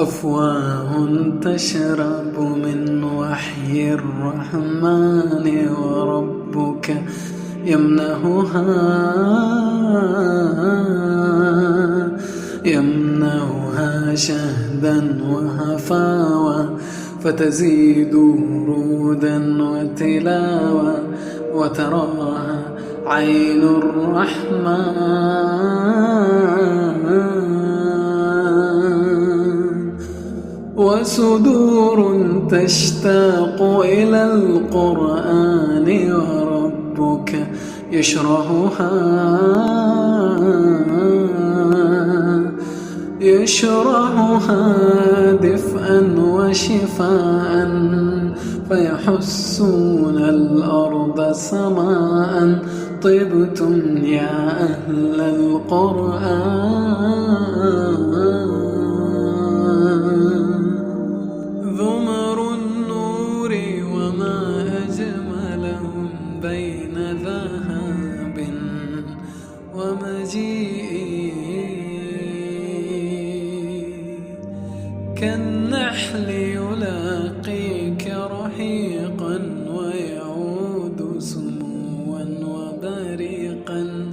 أفواه تشرب من وحي الرحمن وربك يمنعها شهدا وهفاوى فتزيد ورودا وتلاوى وتراها عين الرحمن وصدور تشتاق إلى القرآن وربك يشرحها دفئا وشفاء فيحسون الأرض سماء طبتم يا أهل القرآن ذمر النور وما أجملهم بين ذهب ومجيء كالنحل يلاقيك رحيقا ويعود سموا وبريقا